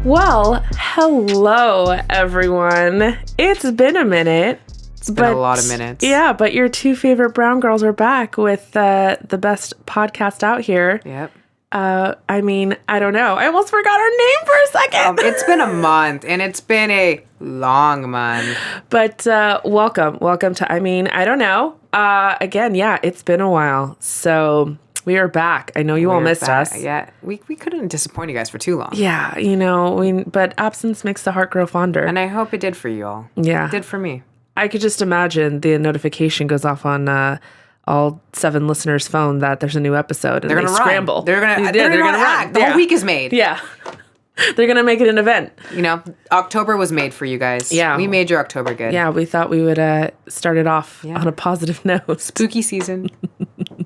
Well, hello, everyone. It's been a minute. It's been a lot of minutes. Yeah, but your two favorite brown girls are back with the best podcast out here. Yep. I mean, I don't know. I almost forgot our name for a second. It's been a month, and it's been a long month. But welcome to I mean, I don't know. Again, yeah, it's been a while. So we are back. I know you all missed us. Yeah, we couldn't disappoint you guys for too long. Yeah, but absence makes the heart grow fonder. And I hope it did for you all. Yeah. It did for me. I could just imagine the notification goes off on all 7 listeners' phone that there's a new episode, and they're gonna scramble. Run. They're gonna run. The whole week is made. Yeah. They're going to make it an event. October was made for you guys. Yeah. We made your October good. Yeah, we thought we would start it off on a positive note. Spooky season.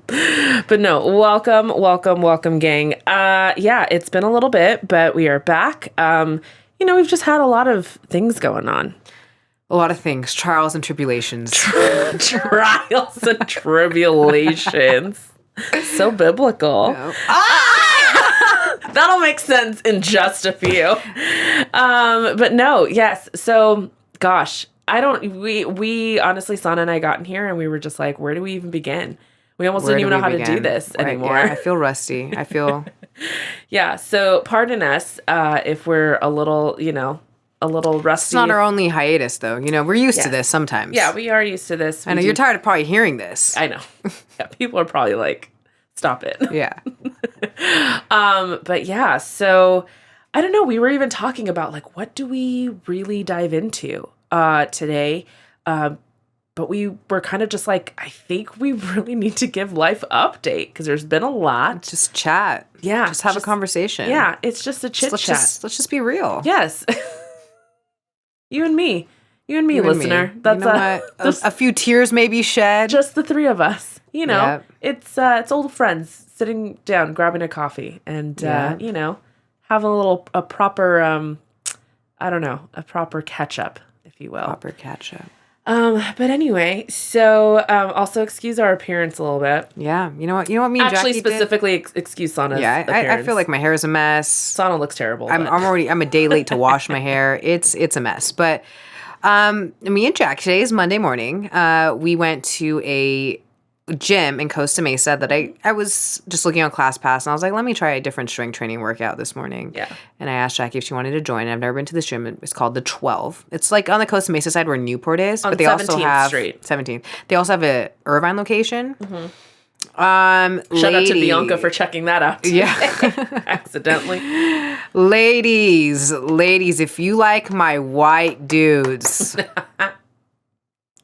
But no, welcome, gang. Yeah, it's been a little bit, but we are back. We've just had a lot of things going on. A lot of things. Trials and tribulations. Trials and tribulations. So biblical. Nope. That'll make sense in just a few. But no, yes. So, gosh, we honestly, Sana and I got in here and we were just like, where do we even begin? We almost didn't even know how to do this anymore. Yeah, I feel rusty. Yeah. So pardon us if we're a little rusty. It's not our only hiatus, though. We're used to this sometimes. Yeah, we are used to this. I know you're tired of probably hearing this. I know. Yeah, people are probably like, stop it. Yeah. But yeah, so I don't know. We were even talking about like, what do we really dive into today? But we were kind of just like, I think we really need to give life update because there's been a lot. Just chat. Yeah. Just have a conversation. Yeah. It's just a chit chat. Let's just be real. Yes. You and me, listener. Me. That's a few tears may be shed. Just the 3 of us. Yep. It's old friends sitting down, grabbing a coffee, and having a proper a proper catch up, if you will. Proper catch up. But anyway, so also excuse our appearance a little bit. Yeah, you know what me and Actually, Jackie specifically excuse Sana's appearance. I feel like my hair is a mess. Sana looks terrible. I'm a day late to wash my hair. It's a mess. But me and Jack, today is Monday morning. We went to a gym in Costa Mesa that I was just looking on ClassPass, and I was like, let me try a different strength training workout this morning. Yeah. And I asked Jackie if she wanted to join. I've never been to this gym. It's called the 12. It's like on the Costa Mesa side where Newport is, on but they 17th also have Street. 17th. They also have a Irvine location. Mm-hmm. Shout out to Bianca for checking that out. Yeah. Accidentally. Ladies, if you like my white dudes,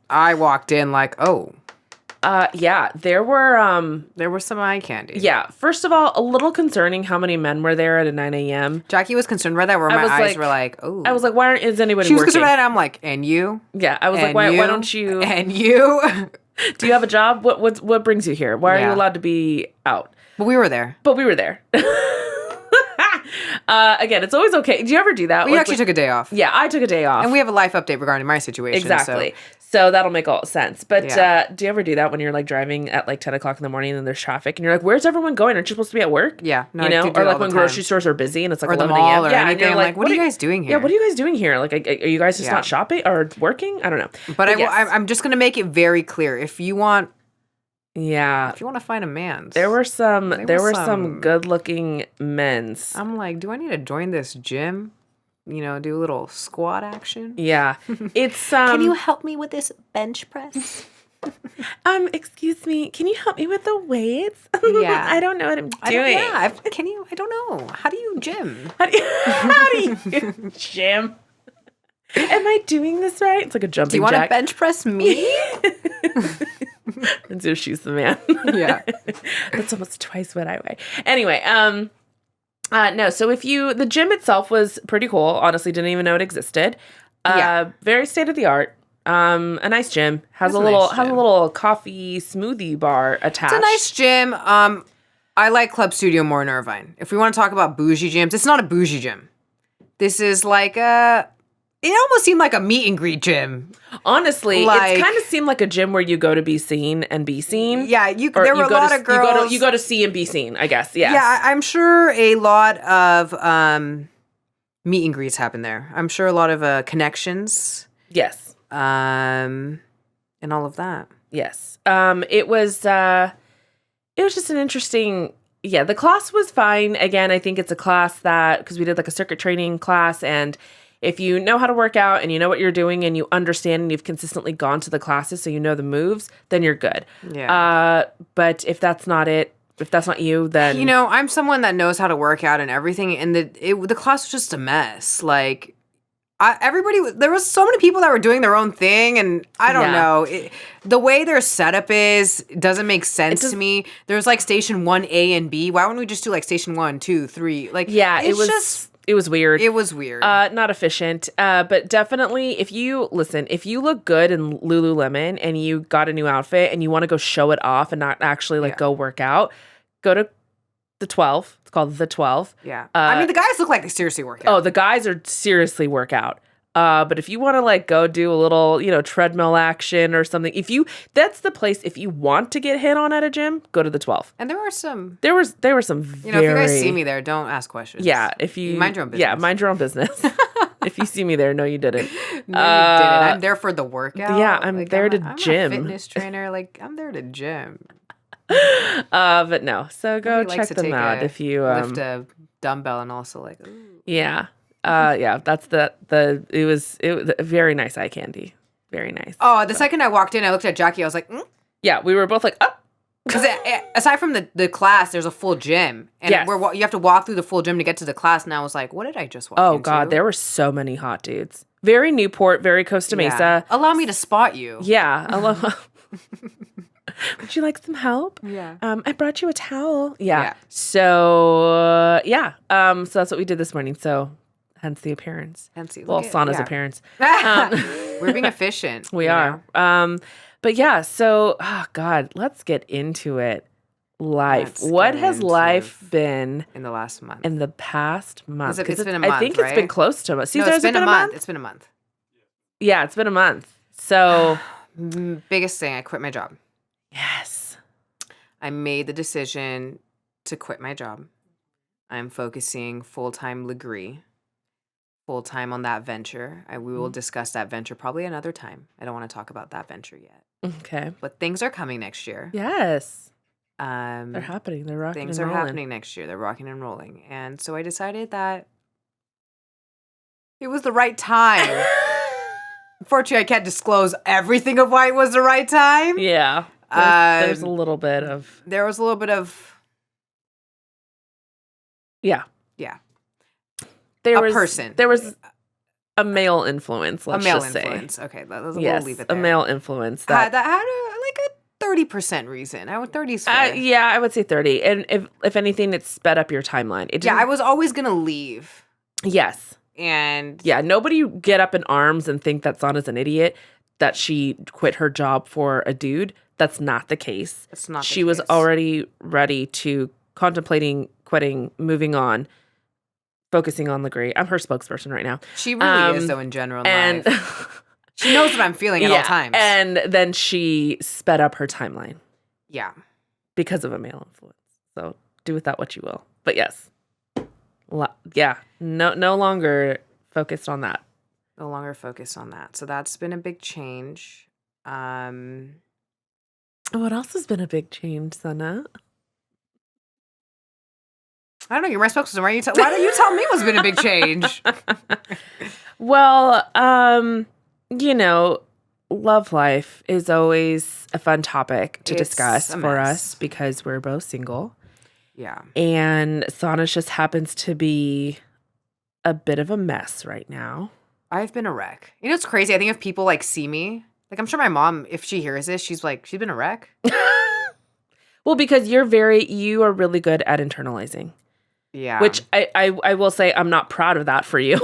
I walked in like, oh. Yeah, there were some eye candy. Yeah, first of all, a little concerning how many men were there at a 9 a.m. Jackie was concerned by that, where my eyes were like, oh. I was like, why is anybody She was working? concerned by that, I'm like, and you? Yeah, I was like, why don't you? And you? Do you have a job? What brings you here? Why are you allowed to be out? But we were there. Again, it's always okay. Do you ever do that? We actually took a day off. Yeah, I took a day off. And we have a life update regarding my situation. Exactly. So that'll make all sense. But do you ever do that when you're like driving at like 10 o'clock in the morning and there's traffic and you're like, where's everyone going? Aren't you supposed to be at work? Yeah. No, or like when grocery stores are busy and it's like or 11 the mall a.m. or anything. And like, what are you guys doing here? Yeah, what are you guys doing here? Like, are you guys just not shopping or working? I don't know. But I'm just going to make it very clear. If you want to find a man, there were some good-looking men's. I'm like, do I need to join this gym? Do a little squat action. Yeah, it's. Can you help me with this bench press? Excuse me. Can you help me with the weights? Yeah, I don't know what I'm doing. Can you? I don't know. How do you gym? How do you gym? Am I doing this right? It's like a jumping jack. Do you want to bench press me? And so she's the man. Yeah. That's almost twice what I weigh. Anyway, no, so the gym itself was pretty cool. Honestly, didn't even know it existed. Very state of the art. A nice gym. Has a little coffee smoothie bar attached. It's a nice gym. I like Club Studio more in Irvine. If we want to talk about bougie gyms, it's not a bougie gym. This is like it almost seemed like a meet and greet gym. Honestly, it kind of seemed like a gym where you go to be seen and be seen. Yeah, there were a lot of girls. You go to see and be seen, I guess. Yeah. Yeah, I'm sure a lot of meet and greets happen there. I'm sure a lot of connections. Yes. And all of that. Yes. It was just an interesting. Yeah, the class was fine. Again, I think it's a class that, because we did like a circuit training class, and if you know how to work out and you know what you're doing and you understand and you've consistently gone to the classes so you know the moves, then you're good. Yeah. But if that's not it, if that's not you, then... You know, I'm someone that knows how to work out and everything, and the class was just a mess. Like, there was so many people that were doing their own thing, and I don't know. The way their setup is doesn't make sense to me. There's like station 1A and B. Why wouldn't we just do like station 1, 2, 3? Like, yeah, it was weird. It was weird. Not efficient. But definitely, if you look good in Lululemon and you got a new outfit and you want to go show it off and not actually go work out, go to the 12. It's called the 12. Yeah. I mean, the guys look like they seriously work out. Oh, the guys are seriously work out. But if you want to go do a little, treadmill action or something, that's the place. If you want to get hit on at a gym, go to the 12. And there were some. There were some. If you guys see me there, don't ask questions. Yeah, if you mind your own business. Yeah, mind your own business. If you see me there, no, you didn't. No, you didn't. I'm there for the workout. Yeah, I'm there to gym. I'm a fitness trainer. I'm there to gym. But no. So go check them out if you lift a dumbbell and also ooh. Yeah. Yeah, that's it was very nice eye candy. Very nice. Oh, the second I walked in, I looked at Jackie. I was like, Yeah, we were both like, oh. Because aside from the class, there's a full gym. And yes. you have to walk through the full gym to get to the class. And I was like, what did I just walk into? Oh, God, there were so many hot dudes. Very Newport, very Costa Mesa. Allow me to spot you. Yeah. Would you like some help? Yeah. I brought you a towel. Yeah. So, so that's what we did this morning. So, hence the appearance. Sana's appearance. We're being efficient. We are. But yeah, so, oh God, let's get into it. Life. What has life been in the last month? In the past month? It's been a month, I think it's been close to a month. No, it's been a month. It's been a month. Yeah, it's been a month. So, biggest thing, I quit my job. Yes. I made the decision to quit my job. I'm focusing full-time full-time on that venture. We will discuss that venture probably another time. I don't want to talk about that venture yet. Okay. But things are coming next year. Yes. They're happening. They're rocking Things and are rolling. happening next year. They're rocking and rolling. And so I decided that it was the right time. Unfortunately, I can't disclose everything of why it was the right time. Yeah. There's a little bit of... There was a little bit of... Yeah. Yeah. There was a male influence, let's just say. Okay, we'll leave it there. A male influence. That had a 30% reason. 30's fair. Yeah, I would say 30. And if anything, it sped up your timeline. I was always going to leave. Yes. And... Yeah, nobody get up in arms and think that Sana's an idiot, that she quit her job for a dude. That's not the case. That's not the case. She was already ready to contemplating quitting, moving on, focusing on Legree. I'm her spokesperson right now. She really is, though, in general. And she knows what I'm feeling at all times. And then she sped up her timeline. Yeah. Because of a male influence. So do with that what you will. But yes. No longer focused on that. No longer focused on that. So that's been a big change. What else has been a big change, Sana? I don't know. You're my spokesperson. Why don't you tell me what's been a big change? Well, love life is always a fun topic to discuss for us because we're both single. Yeah. And Sana just happens to be a bit of a mess right now. I've been a wreck. You know, it's crazy. I think if people see me, I'm sure my mom, if she hears this, she's like, she's been a wreck. Well, because you are really good at internalizing. Yeah. Which I will say I'm not proud of that for you.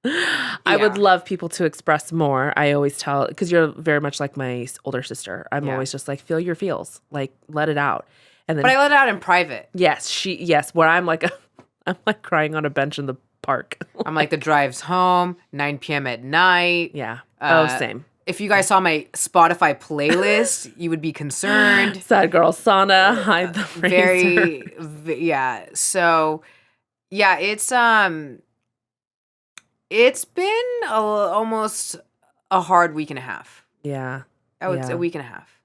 I would love people to express more. I always tell, because you're very much like my older sister. I'm always just feel your feels, let it out. And then, but I let it out in private. Yes, where I'm I'm crying on a bench in the park. I'm the drives home, 9 p.m. at night. Yeah. Same. If you guys saw my Spotify playlist, you would be concerned. Sad girl Sana, hide the razor. Yeah. So, yeah, it's It's been almost a hard week and a half. Yeah. Oh, it's a week and a half.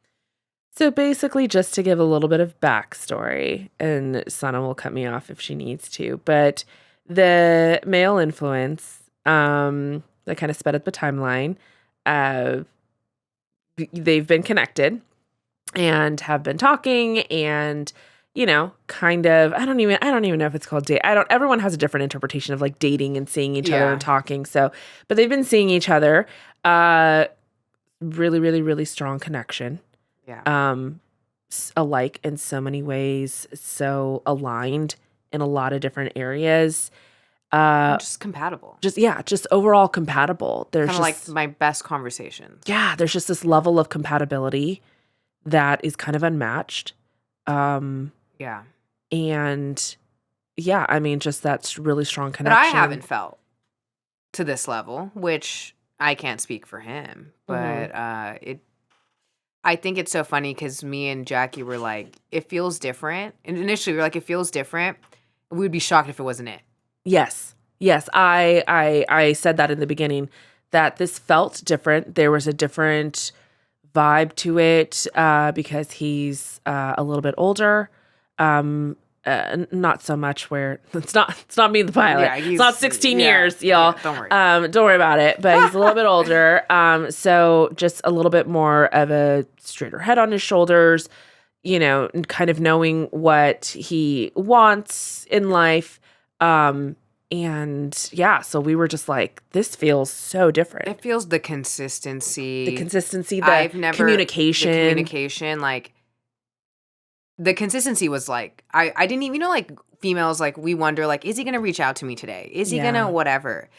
So basically, just to give a little bit of backstory, and Sana will cut me off if she needs to, but the male influence that kind of sped up the timeline, they've been connected and have been talking and, kind of, I don't even know if it's called date. Everyone has a different interpretation of like dating and seeing each other and talking. So, but they've been seeing each other, really, really, really strong connection. Yeah. Alike in so many ways, so aligned in a lot of different areas. Just compatible. Just overall compatible. There's kind of like my best conversations. Yeah, there's just this level of compatibility that is kind of unmatched. Yeah. And yeah, I mean, just that's really strong connection. But I haven't felt to this level, which I can't speak for him, but I think it's so funny because me and Jackie were like, it feels different. And initially we were like, it feels different. We would be shocked if it wasn't it. Yes. I said that in the beginning, that this felt different. There was a different vibe to it because he's a little bit older. Not so much where it's not me the pilot. Yeah, it's not 16 years, y'all. Yeah, don't worry about it. But he's a little bit older. So just a little bit more of a straighter head on his shoulders, and kind of knowing what he wants in life. And yeah, so we were just like, this feels so different. It feels the consistency, communication, like. The consistency was like, I didn't even like females, like we wonder, like, is he going to reach out to me today? Is he going to whatever?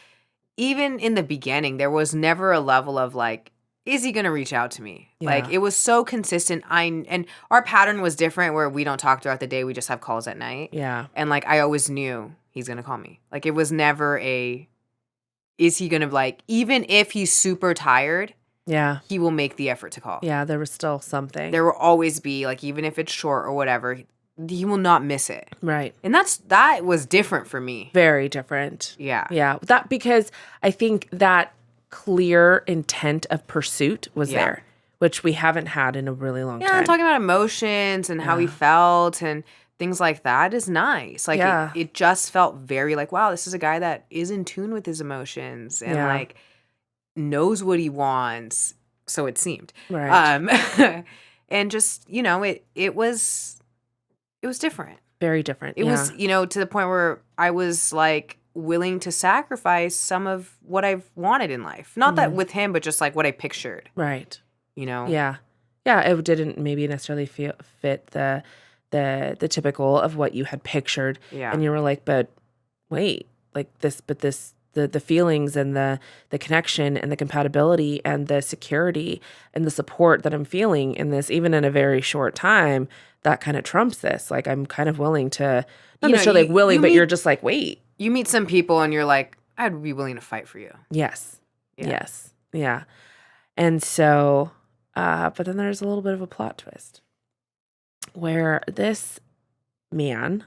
Even in the beginning, there was never a level of like, is he going to reach out to me? Yeah. Like it was so consistent. And our pattern was different where we don't talk throughout the day. We just have calls at night. Yeah. And like, I always knew he's going to call me. Like it was never is he going to like, even if he's super tired, yeah, he will make the effort to call. Yeah, there was still something. There will always be, like, even if it's short or whatever, he will not miss it. Right. And that was different for me. Very different. Yeah. Yeah. That because I think that clear intent of pursuit was there, which we haven't had in a really long time. Yeah, talking about emotions and how he felt and things like that is nice. Like, it just felt very like, wow, this is a guy that is in tune with his emotions and, like, knows what he wants, so it seemed. Right. And just, it was different. Very different. It was, to the point where I was like willing to sacrifice some of what I've wanted in life. Not that with him, but just like what I pictured. Right. Yeah. Yeah, it didn't maybe necessarily fit the typical of what you had pictured. Yeah. And you were like, but wait, like this, but this the feelings and the connection and the compatibility and the security and the support that I'm feeling in this, even in a very short time, that kind of trumps this. Like I'm kind of willing to, not necessarily willing, but you're just like, wait. You meet some people and you're like, I'd be willing to fight for you. Yes. Yeah. Yes. Yeah. And so, but then there's a little bit of a plot twist where this man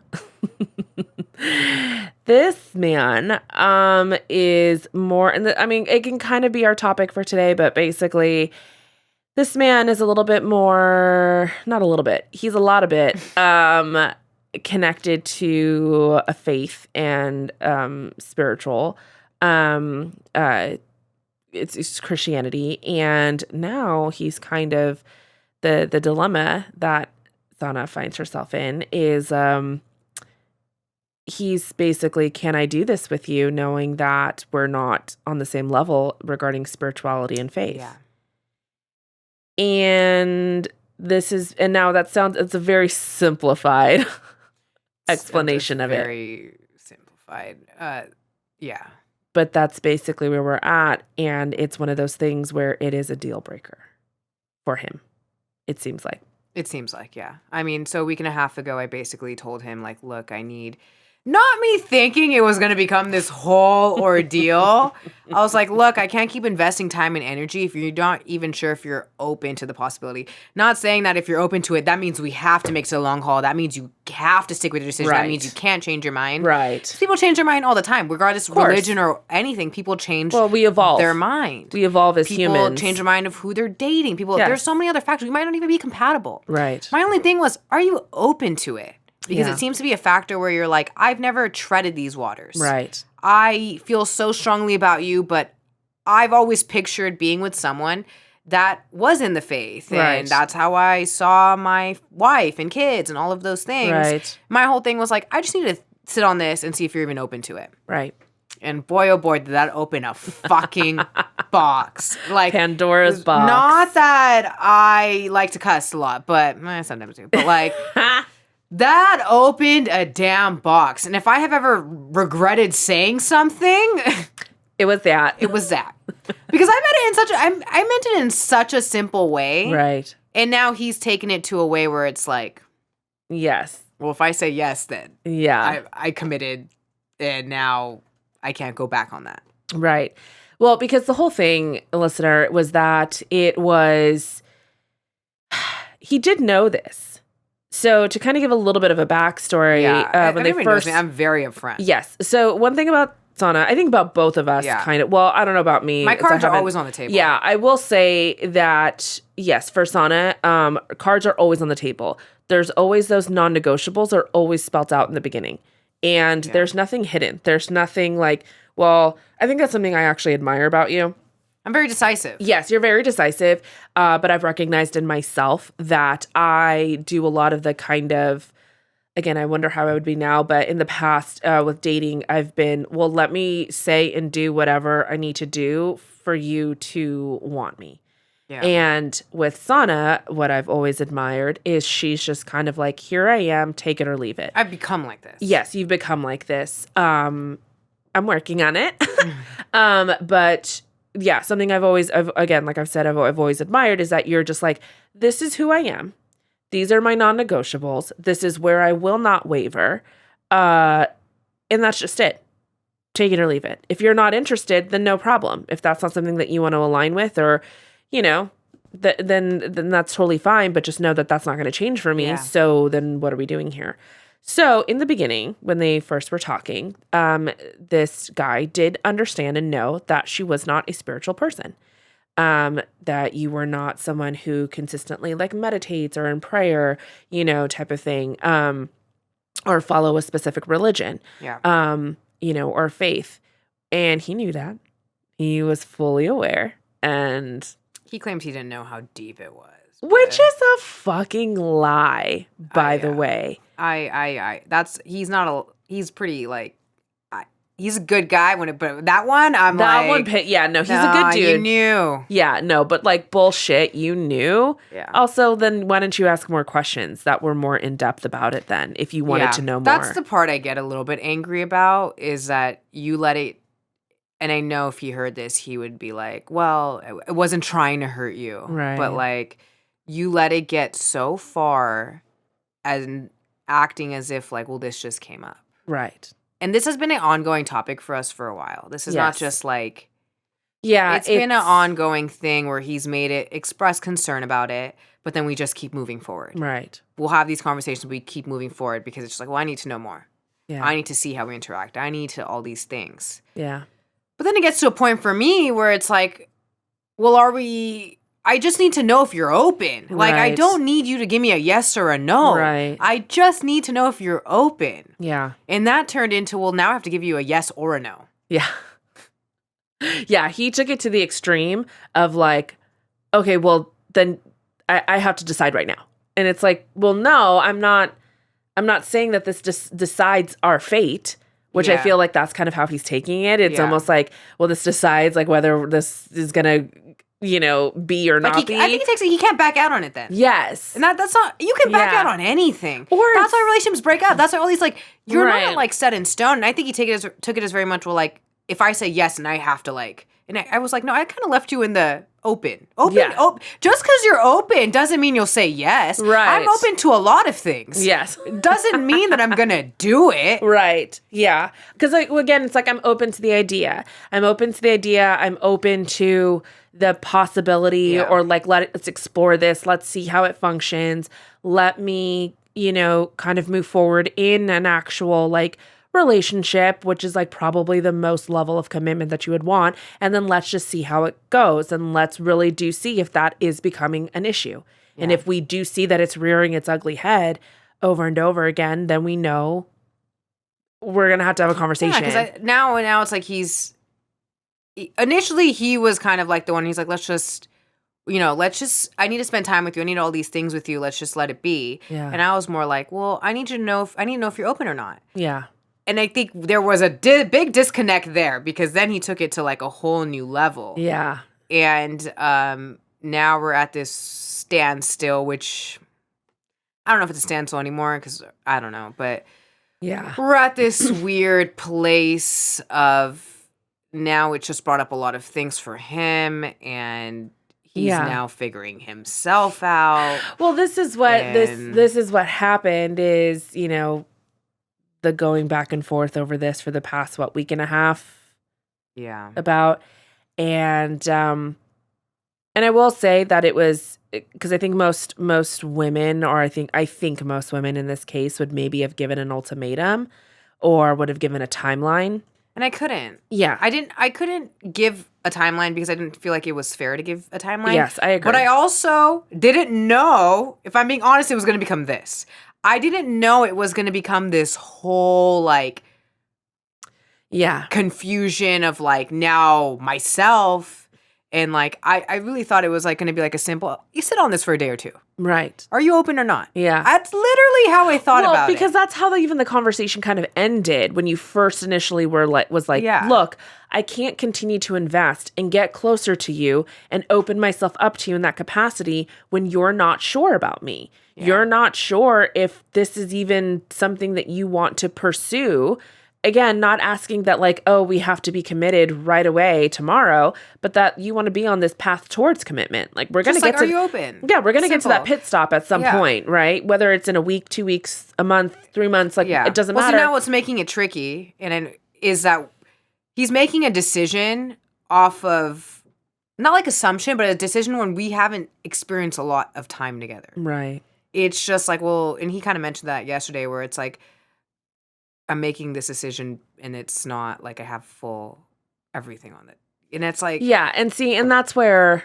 is more, and I mean, it can kind of be our topic for today, but basically this man is a little bit more, not a little bit, he's a lot of bit connected to a faith and spiritual, it's Christianity, and now he's kind of the dilemma that Sana finds herself in is he's basically, can I do this with you, knowing that we're not on the same level regarding spirituality and faith? Yeah. And now it's a very simplified explanation of it. Very simplified. Yeah. But that's basically where we're at. And it's one of those things where it is a deal breaker for him. It seems like. Yeah. I mean, so a week and a half ago, I basically told him, like, look, I need Not me thinking it was going to become this whole ordeal. I was like, look, I can't keep investing time and energy if you're not even sure if you're open to the possibility. Not saying that if you're open to it, that means we have to make it a long haul. That means you have to stick with your decision. Right. That means you can't change your mind. Right. People change their mind all the time, regardless of religion or anything. People change we evolve. their mind. We evolve as humans. People change their mind of who they're dating. There's so many other factors. We might not even be compatible. Right. My only thing was, are you open to it? Because it seems to be a factor where you're like, I've never treaded these waters. Right. I feel so strongly about you, but I've always pictured being with someone that was in the faith. Right. And that's how I saw my wife and kids and all of those things. Right. My whole thing was like, I just need to sit on this and see if you're even open to it. Right. And boy, oh boy, did that open a fucking box. Like Pandora's box. Not that I like to cuss a lot, but sometimes I do. But like... That opened a damn box. And if I have ever regretted saying something, it was that. It was that. Because I meant it in such a simple way. Right. And now he's taken it to a way where it's like, yes. Well, if I say yes, then I committed and now I can't go back on that. Right. Well, because the whole thing, listener, was that he did know this. So to kind of give a little bit of a backstory, when they first, I'm very upfront. Yes. So one thing about Sana, I think about both of us, kind of. Well, I don't know about me. My cards are always on the table. Yeah, I will say that yes, for Sana, cards are always on the table. There's always those non-negotiables are always spelt out in the beginning, and there's nothing hidden. There's nothing like. Well, I think that's something I actually admire about you. I'm very decisive. Yes, you're very decisive, but I've recognized in myself that I do a lot of the kind of, again, I wonder how I would be now, but in the past with dating, I've been, well, let me say and do whatever I need to do for you to want me. Yeah. And with Sana, what I've always admired is she's just kind of like, here I am, take it or leave it. I've become like this. Yes, you've become like this. I'm working on it. But... yeah, something I've always admired is that you're just like, this is who I am. These are my non-negotiables. This is where I will not waver. And that's just it. Take it or leave it. If you're not interested, then no problem. If that's not something that you want to align with or, then that's totally fine. But just know that that's not going to change for me. Yeah. So then what are we doing here? So in the beginning, when they first were talking, this guy did understand and know that she was not a spiritual person, that you were not someone who consistently like meditates or in prayer, type of thing, or follow a specific religion, or faith. And he knew that. He was fully aware. And he claimed he didn't know how deep it was. Which is a fucking lie, by the way. He's pretty like, he's a good guy but that one, he's a good dude. You knew. Yeah, no, but like bullshit, you knew. Yeah. Also, then why don't you ask more questions that were more in depth about it then, if you wanted to know more? That's the part I get a little bit angry about is that you let it, and I know if he heard this, he would be like, well, it wasn't trying to hurt you. Right. But like, you let it get so far and acting as if like, well, this just came up. Right. And this has been an ongoing topic for us for a while. This is not just like, it's been an ongoing thing where he's made it, express concern about it, but then we just keep moving forward. Right. We'll have these conversations, we keep moving forward because it's just like, well, I need to know more. Yeah. I need to see how we interact. I need to all these things. Yeah. But then it gets to a point for me where it's like, well, I just need to know if you're open. Like, I don't need you to give me a yes or a no. Right. I just need to know if you're open. Yeah. And that turned into, well, now I have to give you a yes or a no. Yeah. Yeah, he took it to the extreme of like, okay, well, then I have to decide right now. And it's like, well, no, I'm not saying that this decides our fate. Which I feel like that's kind of how he's taking it. It's almost like, well, this decides like whether this is going to, be or not be. I think he takes it, he can't back out on it then. Yes. And that's not, you can back out on anything. Or that's why relationships break up. That's why all these like, you're not like set in stone. And I think he took it as very much, well, like, if I say yes and I have to like And I was like, no, I kind of left you in the open. Yeah. Just because you're open doesn't mean you'll say yes. Right. I'm open to a lot of things. Yes. Doesn't mean that I'm going to do it. Right. Yeah. Because, like, again, it's like I'm open to the idea. I'm open to the possibility, or like, let's explore this. Let's see how it functions. Let me, kind of move forward in an actual, like, relationship, which is like probably the most level of commitment that you would want. And then let's just see how it goes. And let's really see if that is becoming an issue. Yeah. And if we do see that it's rearing its ugly head over and over again, then we know we're going to have a conversation. Yeah, because now it's like initially he was kind of like the one, he's like, I need to spend time with you. I need all these things with you. Let's just let it be. Yeah. And I was more like, well, I need to know if you're open or not. Yeah. And I think there was a big disconnect there, because then he took it to like a whole new level. Yeah. And now we're at this standstill, which I don't know if it's a standstill anymore, because I don't know. But yeah, we're at this weird place of, now it just brought up a lot of things for him, and he's now figuring himself out. Well, this is what this is what happened is, the going back and forth over this for the past week and a half. Yeah. About. And I will say that it was, because I think most women, or I think most women in this case would maybe have given an ultimatum or would have given a timeline. And I couldn't. Yeah. I couldn't give a timeline because I didn't feel like it was fair to give a timeline. Yes, I agree. But I also didn't know, if I'm being honest, it was going to become this. I didn't know it was going to become this whole, like, confusion of, like, now myself. And, like, I really thought it was, like, going to be, like, a simple, you sit on this for a day or two. Right. Are you open or not? Yeah. That's literally how I thought about it. Because that's how even the conversation kind of ended when you first initially was like, look, I can't continue to invest and get closer to you and open myself up to you in that capacity when you're not sure about me. Yeah. You're not sure if this is even something that you want to pursue. Again, not asking that, like, oh, we have to be committed right away tomorrow, but that you want to be on this path towards commitment. Like, we're going to get to, are you open? Yeah, we're going to get to that pit stop at some point, right? Whether it's in a week, 2 weeks, a month, 3 months, like, it doesn't matter. So now what's making it tricky is that he's making a decision off of, not like assumption, but a decision when we haven't experienced a lot of time together. Right. It's just like, well, and he kind of mentioned that yesterday, where it's like, I'm making this decision and it's not like I have full everything on it. And it's like... Yeah, and that's where,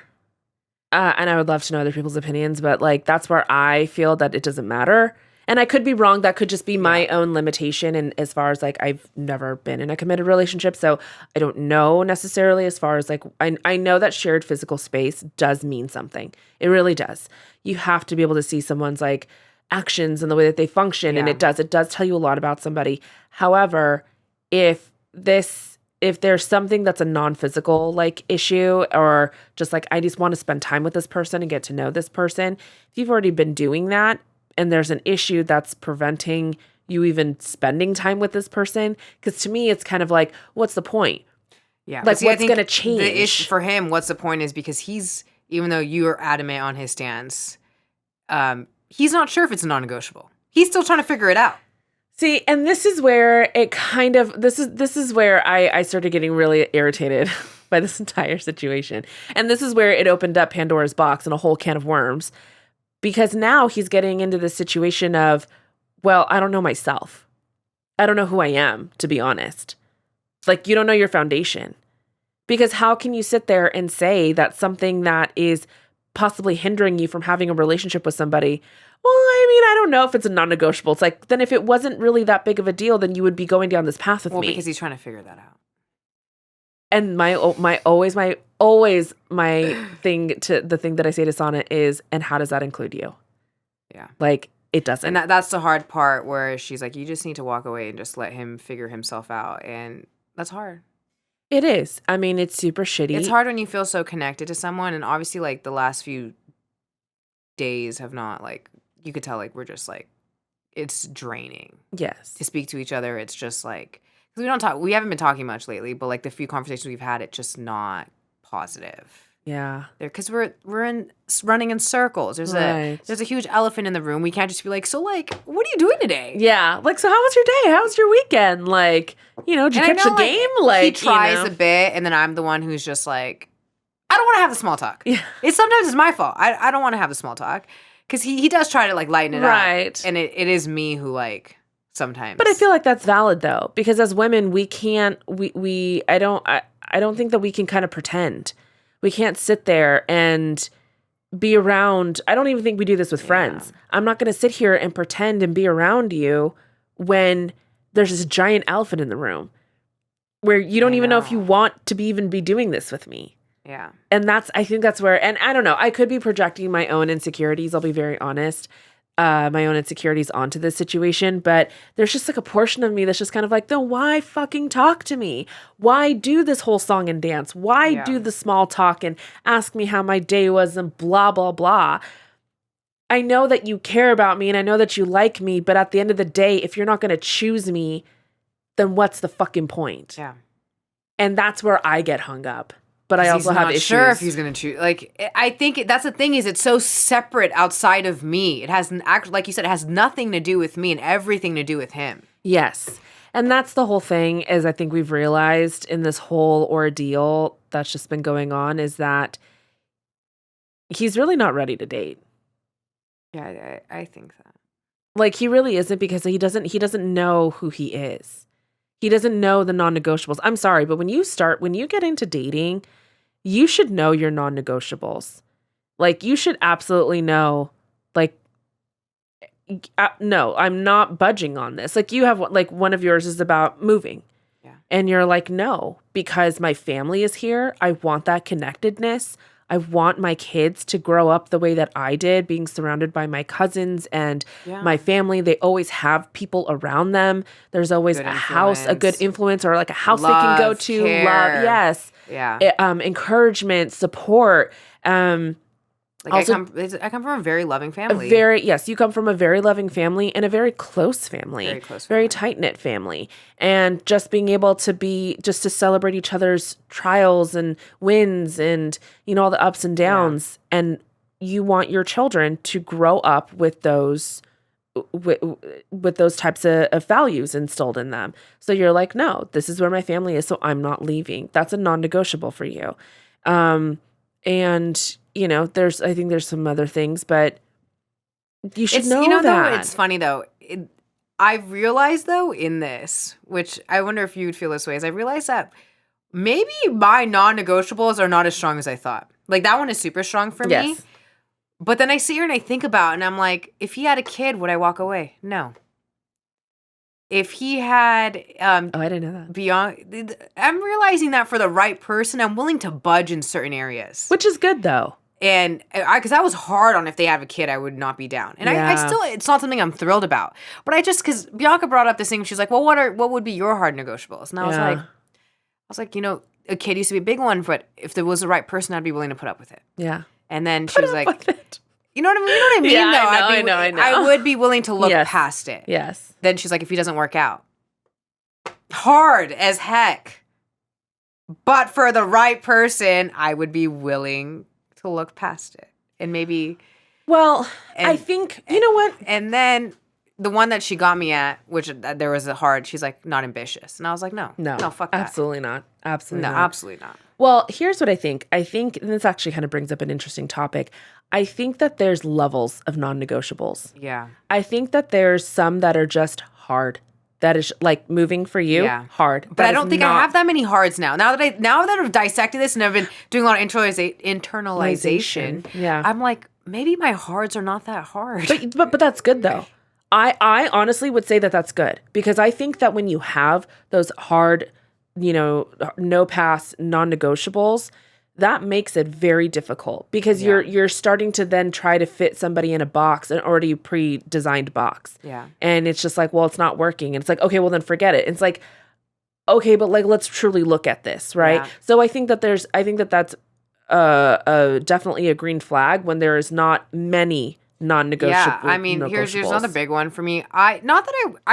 and I would love to know other people's opinions, but, like, that's where I feel that it doesn't matter. And I could be wrong. That could just be my own limitation. And as far as, like, I've never been in a committed relationship, so I don't know necessarily as far as, like, I know that shared physical space does mean something. It really does. You have to be able to see someone's, like, actions and the way that they function. And it does tell you a lot about somebody. However, if there's something that's a non-physical, like, issue, or just like, I just want to spend time with this person and get to know this person, if you've already been doing that and there's an issue that's preventing you even spending time with this person, because to me it's kind of like, what's the point? Yeah, like, what's going to change? The issue for him, what's the point, is because he's, even though you are adamant on his stance, he's not sure if it's non-negotiable. He's still trying to figure it out. See, and this is where it kind of, this is where I started getting really irritated by this entire situation. And this is where it opened up Pandora's box and a whole can of worms, because now he's getting into the situation of, well, I don't know myself. I don't know who I am, to be honest. Like, you don't know your foundation. Because how can you sit there and say that something that is possibly hindering you from having a relationship with somebody, well, I mean, I don't know if it's a non-negotiable. It's like, then if it wasn't really that big of a deal, then you would be going down this path with me. Well, because he's trying to figure that out. And my thing that I say to Sonnet is, and how does that include you? Yeah. Like, it doesn't. And that's the hard part, where she's like, you just need to walk away and just let him figure himself out. And that's hard. It is. I mean, it's super shitty. It's hard when you feel so connected to someone. And obviously, like, the last few days have not, like, you could tell, like, we're just, like, it's draining. Yes. To speak to each other. It's just, like, We haven't been talking much lately, but like the few conversations we've had, it's just not positive. Yeah. Because we're running in circles. There's a huge elephant in the room. We can't just be like, so like, what are you doing today? Yeah. Like, so how was your day? How was your weekend? Like, did you catch the game? Like, he tries a bit, and then I'm the one who's just like, I don't want to have the small talk. Yeah. Sometimes it's my fault. I don't want to have the small talk because he does try to like lighten it up. Right. And it is me who like sometimes. But I feel like that's valid though, because as women, we can't. I don't think that we can kind of pretend. We can't sit there and be around. I don't even think we do this with friends. I'm not going to sit here and pretend and be around you when there's this giant elephant in the room where you don't even know if you want to even be doing this with me. Yeah. And I think that's where, and I don't know, I could be projecting my own insecurities. I'll be very honest. My own insecurities onto this situation, but there's just like a portion of me that's just kind of like, then why fucking talk to me? Why do this whole song and dance? Why do the small talk and ask me how my day was and blah, blah, blah? I know that you care about me and I know that you like me, but at the end of the day, if you're not going to choose me, then what's the fucking point? Yeah. And that's where I get hung up. But I also have issues. Sure if he's going to choose. Like, I think that's the thing is it's so separate outside of me. It has, like you said, it has nothing to do with me and everything to do with him. Yes. And that's the whole thing is I think we've realized in this whole ordeal that's just been going on is that he's really not ready to date. Yeah, I think that. Like he really isn't because he doesn't know who he is. He doesn't know the non-negotiables. I'm sorry, but when you get into dating, you should know your non-negotiables. Like you should absolutely know, like, no, I'm not budging on this. Like you have like one of yours is about moving. Yeah. And you're like, no, because my family is here. I want that connectedness. I want my kids to grow up the way that I did, being surrounded by my cousins and my family. They always have people around them. There's always a house, a good influence, or like a house they can go to. Care. Love, yes. Yeah. Encouragement, support. Also, I come from a very loving family. You come from a very loving family and a very close family. Very tight-knit family. And just being able to to celebrate each other's trials and wins and, all the ups and downs. Yeah. And you want your children to grow up with those with those types of values instilled in them. So you're like, no, this is where my family is, so I'm not leaving. That's a non-negotiable for you. And I think there's some other things, but you should know that. Though, it's funny though. I've realized though in this, which I wonder if you would feel this way, is I realized that maybe my non-negotiables are not as strong as I thought. Like that one is super strong for me. But then I sit here and I think about it and I'm like, if he had a kid, would I walk away? No. If he had I didn't know that. I'm realizing that for the right person, I'm willing to budge in certain areas. Which is good though. And because I was hard on if they have a kid, I would not be down. And I still, it's not something I'm thrilled about. But because Bianca brought up this thing, she's like, well, what would be your hard negotiables? And I was like, a kid used to be a big one, but if there was the right person, I'd be willing to put up with it. Yeah. And then she was like, you know what I mean? You know what I mean? Yeah, though? I know. I would be willing to look past it. Yes. Then she's like, if he doesn't work out. Hard as heck. But for the right person, I would be willing to look past it. And maybe... Well, I think... You know what? And then the one that she got me at, which there was a hard... She's like, not ambitious. And I was like, no, fuck that. Absolutely not. Absolutely not. Absolutely not. Well, here's what I think. And this actually kind of brings up an interesting topic. I think that there's levels of non-negotiables. Yeah. I think that there's some that are just hard. That is like moving for you, hard. But I don't think I have that many hards now. Now that I've dissected this and I've been doing a lot of internalization, I'm like, maybe my hards are not that hard. But that's good though. I honestly would say that that's good because I think that when you have those hard, no pass non-negotiables, that makes it very difficult because you're starting to then try to fit somebody in a box, an already pre-designed box. Yeah. And it's just like, well, it's not working. And it's like, okay, well then forget it. It's like, okay, but like, let's truly look at this. Right. Yeah. So I think that that's definitely a green flag when there is not many non-negotiable. Yeah. I mean, here's another big one for me. I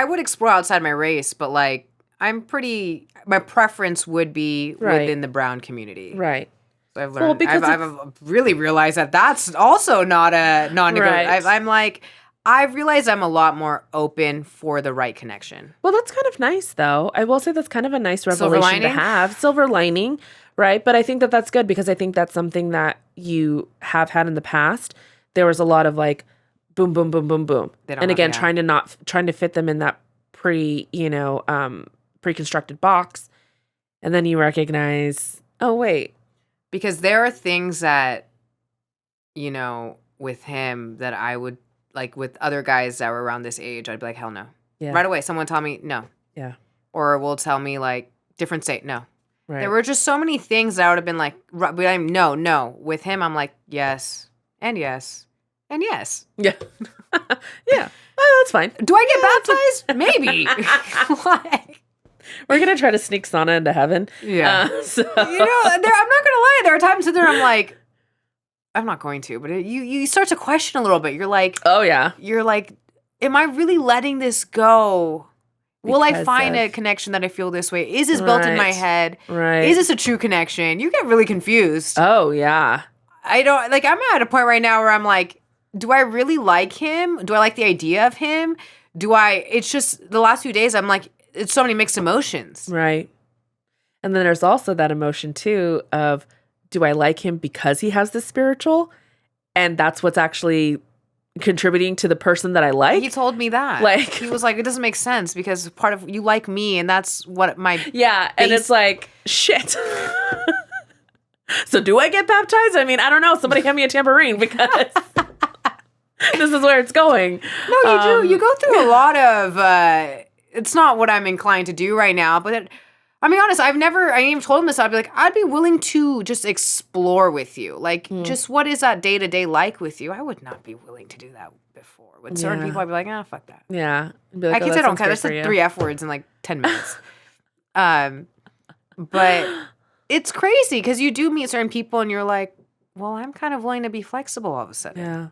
would explore outside my race, but like, my preference would be Right. within the brown community. Right. I've learned. Well, because I've really realized that that's also not a non-negotiable. Right. I'm like, I've realized I'm a lot more open for the right connection. Well, that's kind of nice, though. I will say that's kind of a nice revelation to lining? have. Silver lining, right? But I think that that's good because I think that's something that you have had in the past. There was a lot of like, boom, boom, boom, boom, boom, and again, trying to fit them in that pre-constructed box, and then you recognize, oh wait. Because there are things that, with him that I would, like with other guys that were around this age, I'd be like, hell no. Yeah. Right away, someone tell me no. Yeah. Or will tell me like, different state, no. Right. There were just so many things that I would have been like, no. With him, I'm like, yes, and yes, and yes. Yeah. Yeah. Oh, that's fine. Do I get baptized? Maybe. Like, we're going to try to sneak Sana into heaven. Yeah. So. I'm not going to lie. There are times that I'm like, I'm not going to, but you start to question a little bit. You're like, oh yeah. You're like, am I really letting this go? Will I Because find a connection that I feel this way? Is this built in my head? Right. Is this a true connection? You get really confused. Oh yeah. I'm at a point right now where I'm like, do I really like him? Do I like the idea of him? It's just the last few days, I'm like, it's so many mixed emotions. Right. And then there's also that emotion too of, do I like him because he has this spiritual? And that's what's actually contributing to the person that I like? He told me that. Like, he was like, it doesn't make sense because part of you like me and that's what my and it's like, shit. So do I get baptized? I mean, I don't know. Somebody hand me a tambourine because this is where it's going. No, you do. You go through a lot of, it's not what I'm inclined to do right now, but I mean, honest, I even told him this. I'd be like, I'd be willing to just explore with you. Like, just what is that day to day like with you? I would not be willing to do that before. With certain people, I'd be like, fuck that. Yeah. Like, I can't say I don't care. That's like 3 F words in like 10 minutes. But it's crazy because you do meet certain people and you're like, well, I'm kind of willing to be flexible all of a sudden. Yeah.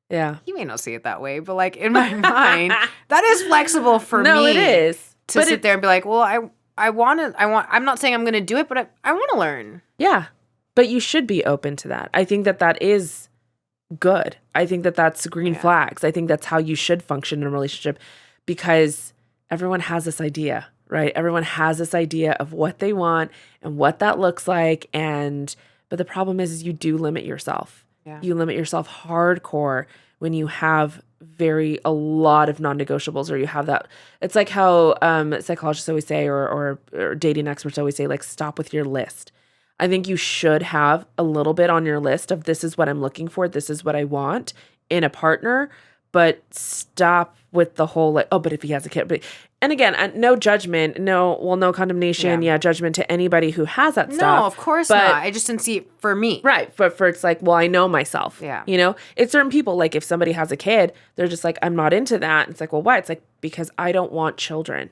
Yeah. You may not see it that way, but like in my mind, that is flexible for me. No, it is. To sit there and be like, well, I'm not saying I'm going to do it, but I want to learn. Yeah. But you should be open to that. I think that is good. I think that's green flags. I think that's how you should function in a relationship because everyone has this idea, right? Everyone has this idea of what they want and what that looks like. But the problem is you do limit yourself. Yeah. You limit yourself hardcore when you have a lot of non-negotiables, or you have that. It's like how psychologists always say, or dating experts always say, like, stop with your list. I think you should have a little bit on your list of, this is what I'm looking for, this is what I want in a partner, but stop with the whole like, oh, but if he has a kid. And again, no judgment, no condemnation, judgment to anybody who has that stuff. No, of course not. I just didn't see it for me. Right. But for it's like, well, I know myself. Yeah. It's certain people, like if somebody has a kid, they're just like, I'm not into that. It's like, well, why? It's like, because I don't want children.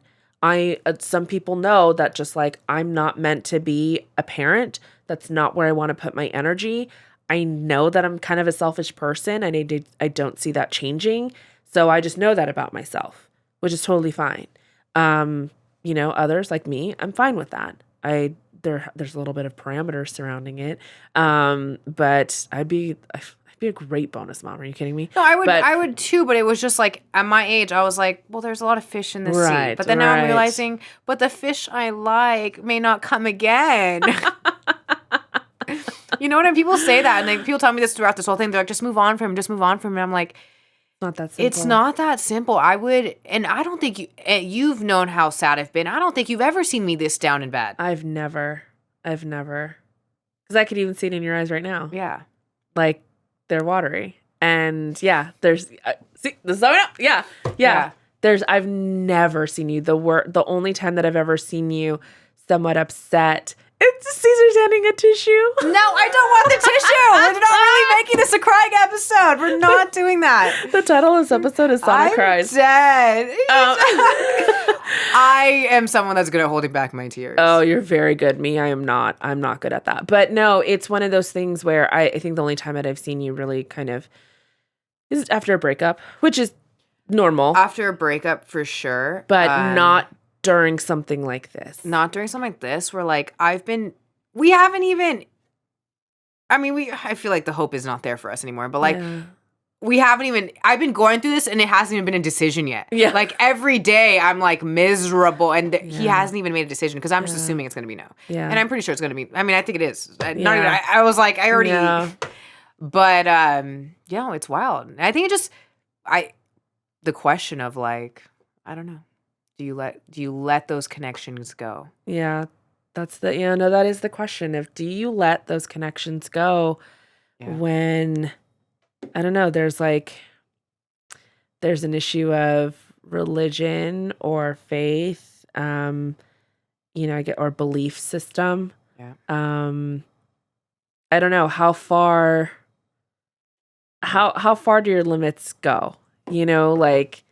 Some people know that just like, I'm not meant to be a parent. That's not where I want to put my energy. I know that I'm kind of a selfish person and I don't see that changing. So I just know that about myself, which is totally fine. Others like me, I'm fine with that. There's a little bit of parameters surrounding it. But I'd be a great bonus mom. Are you kidding me? No, I would too, but it was just like at my age, I was like, well, there's a lot of fish in the sea. But then now I'm realizing, but the fish I like may not come again. You know what I mean? People say that, and people tell me this throughout this whole thing. They're like, just move on from him, just move on from him. And I'm like, not that simple. It's not that simple. I don't think you've known how sad I've been. I don't think you've ever seen me this down and bad. I've never. Because I could even see it in your eyes right now. Yeah. Like, they're watery. And there's, see, this is how I know. Yeah. I've never seen you. The only time that I've ever seen you somewhat upset, it's Caesar's handing a tissue. No, I don't want the tissue. We're not really making this a crying episode. We're not doing that. The title of this episode is Sana Cries. I'm dead. I am someone that's good at holding back my tears. Oh, you're very good. Me, I am not. I'm not good at that. But no, it's one of those things where I think the only time that I've seen you really kind of is after a breakup, which is normal. After a breakup, for sure. But not during something like this. Not during something like this where like I feel like the hope is not there for us anymore, but like I've been going through this and it hasn't even been a decision yet. Yeah. Like every day I'm like miserable and he hasn't even made a decision because I'm just assuming it's going to be no. Yeah. And I'm pretty sure it's going to be, I mean, I think it is. Not even, I was like, I already, but it's wild. And I think the question of like, I don't know, do you let those connections go? Yeah. That is the question do you let those connections go when, I don't know, there's an issue of religion or faith, or belief system. Yeah. I don't know how far do your limits go? Like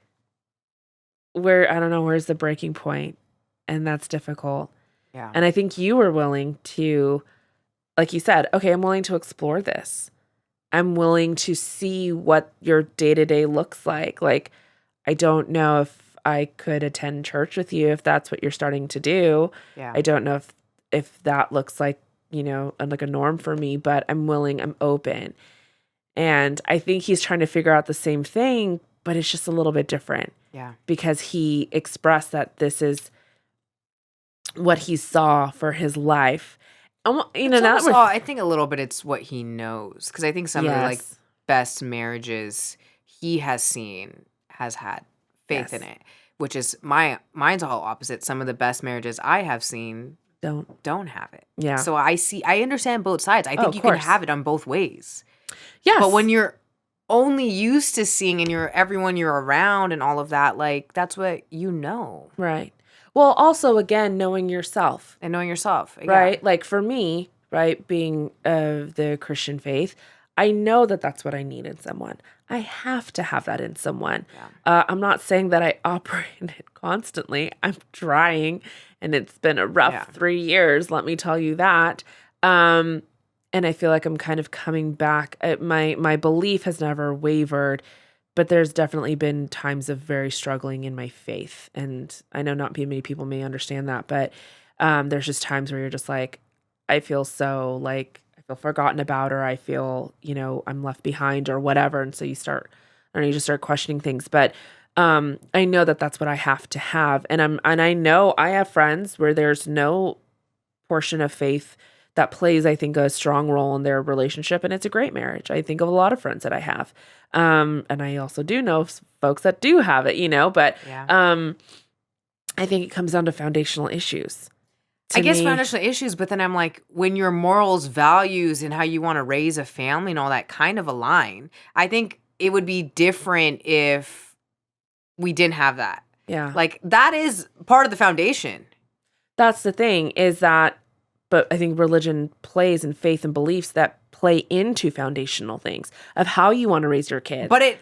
where's the breaking point? And that's difficult. Yeah. And I think you were willing to, like you said, okay, I'm willing to explore this. I'm willing to see what your day-to-day looks like. Like, I don't know if I could attend church with you if that's what you're starting to do. Yeah. I don't know if that looks like, like a norm for me, but I'm willing, I'm open. And I think he's trying to figure out the same thing, but it's just a little bit different. Yeah. Because he expressed that this is what he saw for his life. I think a little bit it's what he knows. Because I think some of the like best marriages he has seen has had faith in it. Which is mine's all opposite. Some of the best marriages I have seen don't have it. Yeah. So I understand both sides. I think you can have it on both ways. Yes. But when you're only used to seeing and everyone you're around and all of that, like that's what you know. Right. Well, also, again, knowing yourself. And knowing yourself. Right? Like for me, right, being of the Christian faith, I know that that's what I need in someone. I have to have that in someone. Yeah. I'm not saying that I operate it constantly. I'm trying, and it's been a rough 3 years, let me tell you that. And I feel like I'm kind of coming back. My belief has never wavered. But there's definitely been times of very struggling in my faith. And I know not many people may understand that, but there's just times where you're just like, I feel forgotten about, or I feel, I'm left behind or whatever. And so you just start questioning things. But I know that that's what I have to have. And I know I have friends where there's no portion of faith that plays, I think, a strong role in their relationship, and it's a great marriage. I think of a lot of friends that I have. And I also do know folks that do have it, but I think it comes down to foundational issues. Foundational issues, but then I'm like, when your morals, values, and how you want to raise a family and all that kind of align, I think it would be different if we didn't have that. Yeah. Like, that is part of the foundation. That's the thing, is that, but I think religion plays, and faith and beliefs that play into foundational things of how you want to raise your kids. But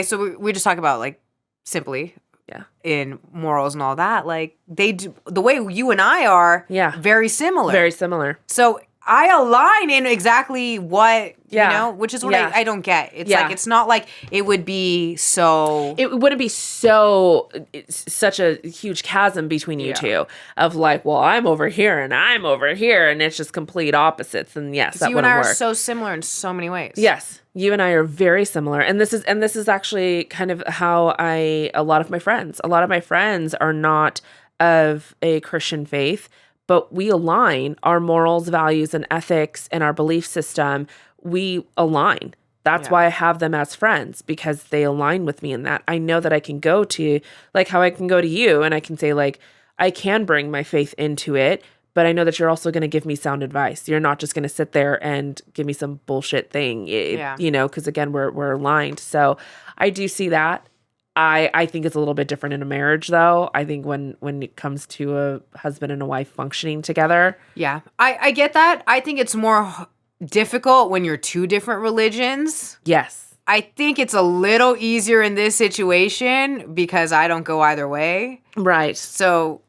so we just talk about like simply in morals and all that. Like they do, the way you and I are very similar. Very similar. So I align in exactly what, which is what I don't get. It's like, it's not like it would be so. It wouldn't be such a huge chasm between you two of like, well, I'm over here and I'm over here. And it's just complete opposites. And yes, that you and I work. are so similar in so many ways. Yes. You and I are very similar. And this is actually kind of how a lot of my friends are not of a Christian faith, but we align our morals, values, and ethics and our belief system. We align. That's why I have them as friends, because they align with me in that. I know that I can go to, like how I can go to you and I can say, like, I can bring my faith into it, but I know that you're also going to give me sound advice. You're not just going to sit there and give me some bullshit thing, because again, we're aligned. So I do see that. I think it's a little bit different in a marriage, though. I think when it comes to a husband and a wife functioning together. Yeah, I get that. I think it's more difficult when you're two different religions. Yes. I think it's a little easier in this situation because I don't go either way. Right. So.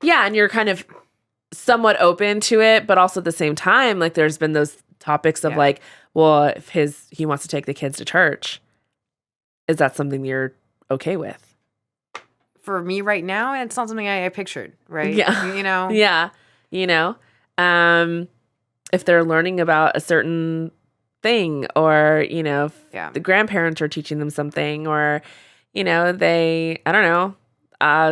Yeah, and you're kind of somewhat open to it, but also at the same time, like there's been those topics of like, well, if he wants to take the kids to church, is that something you're okay with? for me right now, it's not something I pictured, right? Yeah. You know? Yeah. You know, if they're learning about a certain thing, or, you know, if the grandparents are teaching them something, or, you know, I don't know,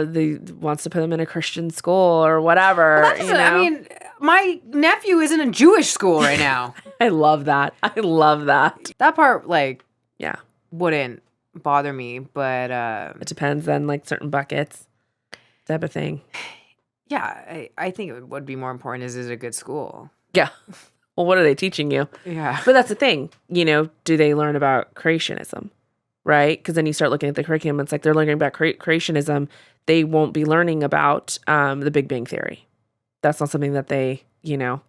they wants to put them in a Christian school or whatever. Well, I mean, my nephew is in a Jewish school right now. I love that. I love that. That part, like, Yeah. wouldn't bother me, but It depends on like certain buckets type of thing. yeah, I think it would be more important is it a good school? Yeah. Well, what are they teaching you? Yeah. But that's the thing, you know, do they learn about creationism? Right? Because then you start looking at the curriculum, it's like they're learning about creationism. They won't be learning about the Big Bang Theory. That's not something that they, you know,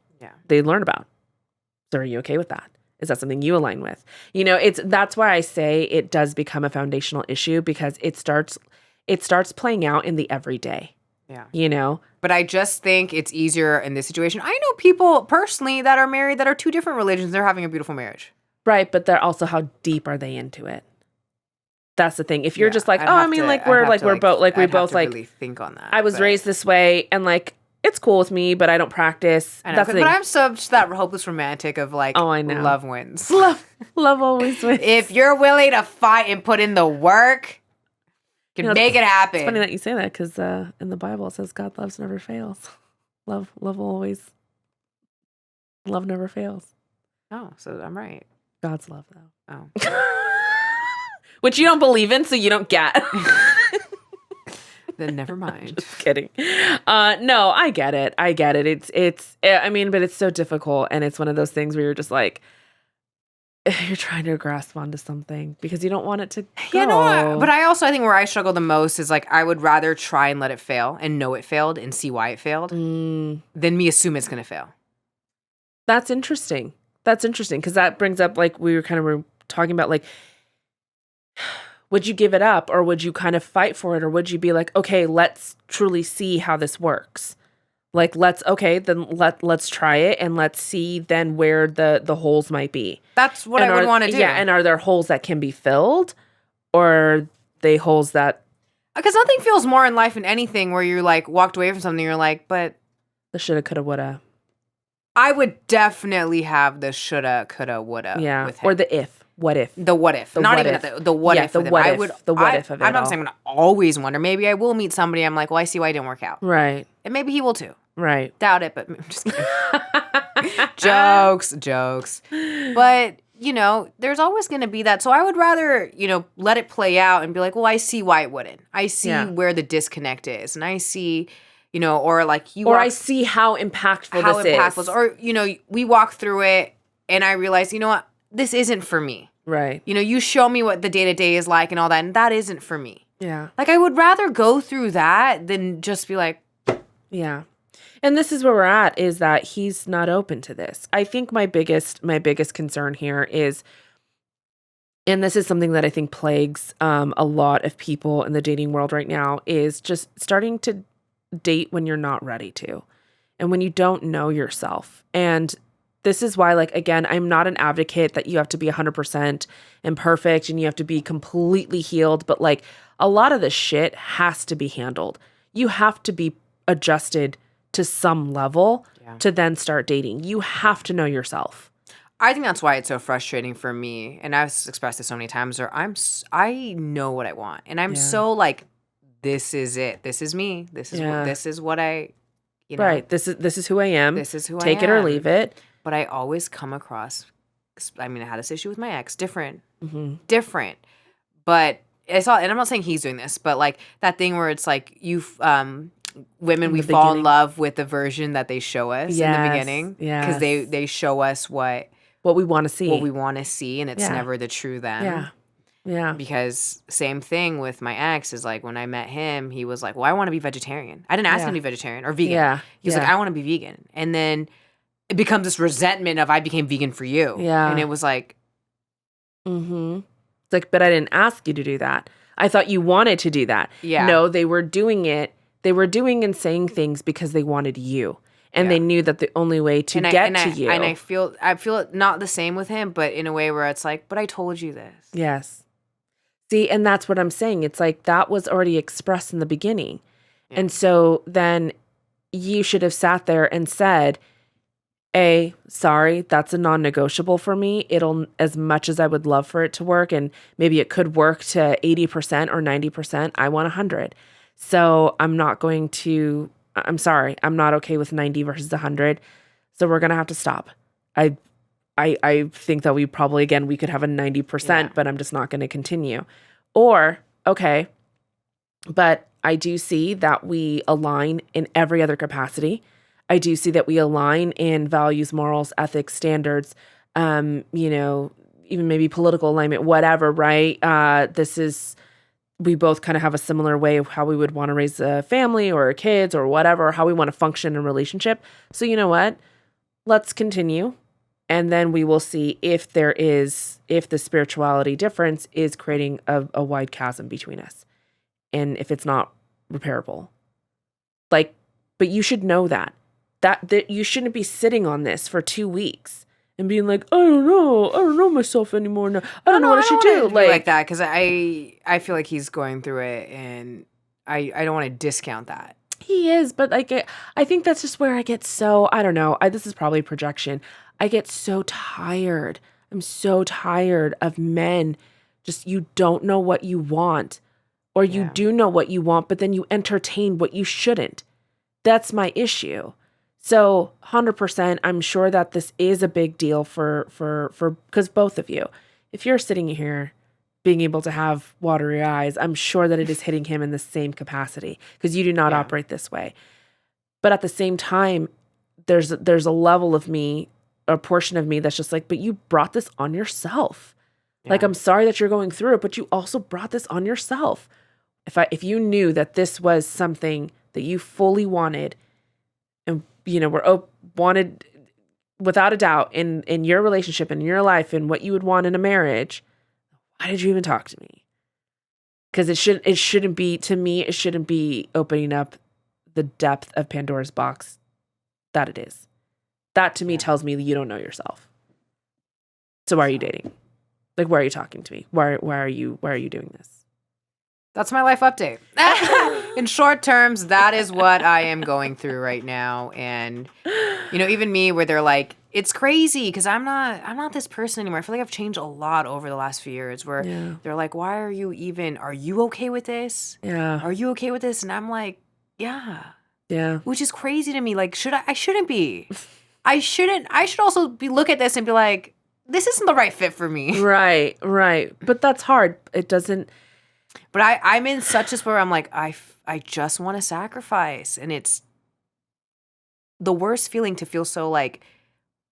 they learn about. So are you okay with that? Is that something you align with? You know, that's why I say it does become a foundational issue, because it starts playing out in the everyday. Yeah. You know? But I just think it's easier in this situation. I know people personally that are married that are two different religions. They're having a beautiful marriage. Right. But they're also, how deep are they into it? That's the thing. If you're just like, we both really think on that. I was raised this way, and like, it's cool with me, but I don't practice. I know, but I'm such that hopeless romantic of like, oh, I know. Love wins. Love always wins. If you're willing to fight and put in the work, you can make it happen. It's funny that you say that, because in the Bible it says God loves never fails. Love never fails. Oh, so I'm right. God's love, though. Oh. Which you don't believe in, so you don't get. Then never mind. Just kidding. No, I get it. I mean, but it's so difficult, and it's one of those things where you're just like, you're trying to grasp onto something because you don't want it to go. Yeah, no, but I think where I struggle the most is like, I would rather try and let it fail and know it failed and see why it failed than me assume it's going to fail. That's interesting. Because that brings up, like, we were talking about, like, would you give it up, or would you kind of fight for it, or would you be like, okay, let's truly see how this works? Like, let's try it, and let's see then where the holes might be. That's what I would want to do. Yeah, and are there holes that can be filled, or are they holes that... Because nothing feels more in life than anything where you're like, walked away from something, you're like, but... The shoulda, coulda, woulda. I would definitely have the shoulda, coulda, woulda with him. Or the if. What if? The what if. Not even the what if. The what if. The what if of it. I'm not saying I'm going to always wonder. Maybe I will meet somebody. I'm like, well, I see why it didn't work out. Right. And maybe he will too. Right. Doubt it, but I'm just kidding. Jokes. But, you know, there's always going to be that. So I would rather, you know, let it play out and be like, well, I see why it wouldn't. I see where the disconnect is. And I see, you know, or like you... Or I see how impactful this is. Or, you know, we walk through it and I realize, you know what? This isn't for me. Right. You know, you show me what the day-to-day is like and all that, and that isn't for me. Yeah. Like, I would rather go through that than just be like... Yeah. And this is where we're at, is that he's not open to this. I think my biggest concern here is, and this is something that I think plagues a lot of people in the dating world right now, is just starting to date when you're not ready to, and when you don't know yourself. And this is why, like, again, I'm not an advocate that you have to be 100% and perfect and you have to be completely healed. But, like, a lot of this shit has to be handled. You have to be adjusted to some level to then start dating. You have to know yourself. I think that's why it's so frustrating for me. And I've expressed this so many times where I know what I want. And I'm so like, this is it. This is me. This is what I, you know. Right. This is who I am. This is who I am. Take it or leave it. But I always come across, I mean, I had this issue with my ex, different. But and I'm not saying he's doing this, but like that thing where it's like women, we fall in love with the version that they show us in the beginning. Yeah. Because they show us what we want to see. What we want to see, and it's never the true them. Yeah. Yeah. Because same thing with my ex is like when I met him, he was like, well, I want to be vegetarian. I didn't ask him to be vegetarian or vegan. Yeah. He was like, I want to be vegan. And then it becomes this resentment of I became vegan for you. Yeah. And it was like. It's like, but I didn't ask you to do that. I thought you wanted to do that. Yeah. No, they were doing it. They were doing and saying things because they wanted you. And they knew that the only way to get to you. And I feel it not the same with him, but in a way where it's like, but I told you this. Yes. See, and that's what I'm saying. It's like that was already expressed in the beginning. Yeah. And so then you should have sat there and said, sorry, that's a non-negotiable for me. It'll, as much as I would love for it to work, and maybe it could work to 80% or 90%, I want 100. So I'm sorry, I'm not okay with 90 versus 100. So we're going to have to stop. I think that we probably, again, we could have a 90%, but I'm just not going to continue. Or, okay, but I do see that we align in every other capacity. I do see that we align in values, morals, ethics, standards, even maybe political alignment, whatever, right? We both kind of have a similar way of how we would want to raise a family or kids or whatever, or how we want to function in a relationship. So you know what? Let's continue. And then we will see if the spirituality difference is creating a wide chasm between us. And if it's not repairable. But you should know that you shouldn't be sitting on this for 2 weeks and being like, I don't know myself anymore. No, I don't know what I should do. Like that, because I feel like he's going through it, and I don't want to discount that. He is, but I think that's just where I get so, I don't know. This is probably projection. I get so tired. I'm so tired of men. Just, you don't know what you want, or you do know what you want, but then you entertain what you shouldn't. That's my issue. So 100%, I'm sure that this is a big deal for because both of you, if you're sitting here being able to have watery eyes, I'm sure that it is hitting him in the same capacity, because you do not operate this way. But at the same time, there's a level of me, a portion of me that's just like, but you brought this on yourself. Yeah. Like, I'm sorry that you're going through it, but you also brought this on yourself. If you knew that this was something that you fully wanted, and wanted without a doubt in your relationship, in your life, and what you would want in a marriage, why did you even talk to me? Because it shouldn't be, to me, it shouldn't be opening up the depth of Pandora's box that it is. That to me tells me that you don't know yourself. So why are you dating? Like, why are you talking to me? Why are you doing this? That's my life update. In short terms, that is what I am going through right now. And, even me, where they're like, it's crazy because I'm not this person anymore. I feel like I've changed a lot over the last few years, where they're like, are you okay with this? Yeah. Are you okay with this? And I'm like, yeah. Yeah. Which is crazy to me. Like, I shouldn't be. I should also look at this and be like, this isn't the right fit for me. Right. But that's hard. It doesn't. But I'm in such a spot where I'm like, I just want to sacrifice. And it's the worst feeling to feel so like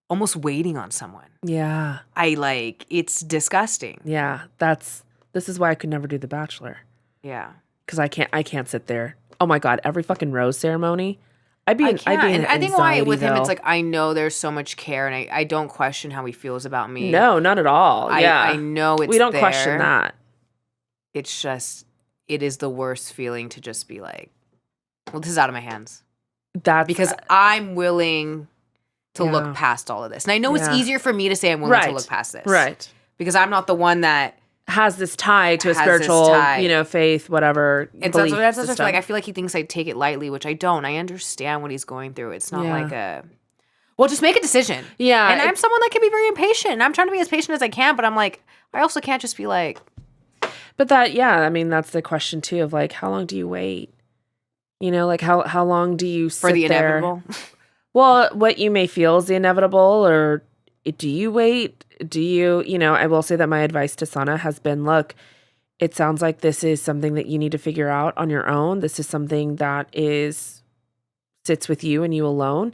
almost waiting on someone. Yeah. It's disgusting. Yeah. This is why I could never do The Bachelor. Yeah. Because I can't sit there. Oh my God, every fucking rose ceremony. I think why with him, it's like, I know there's so much care, and I don't question how he feels about me. No, not at all. I know it's we don't question that. It's just, it is the worst feeling to just be like, well, this is out of my hands. Because I'm willing to look past all of this. And I know it's easier for me to say I'm willing to look past this. Right. Because I'm not the one that has this tie to a spiritual, faith, whatever. And so that's just like, I feel like he thinks I take it lightly, which I don't. I understand what he's going through. It's not like well, just make a decision. Yeah. And I'm someone that can be very impatient. And I'm trying to be as patient as I can, but I'm like, I also can't just be like. But that's the question too, of like, how long do you wait? Like how long do you sit for the there? Inevitable? Well, what you may feel is the inevitable, or do you wait? Do you, I will say that my advice to Sana has been, look, it sounds like this is something that you need to figure out on your own. This is something that sits with you and you alone,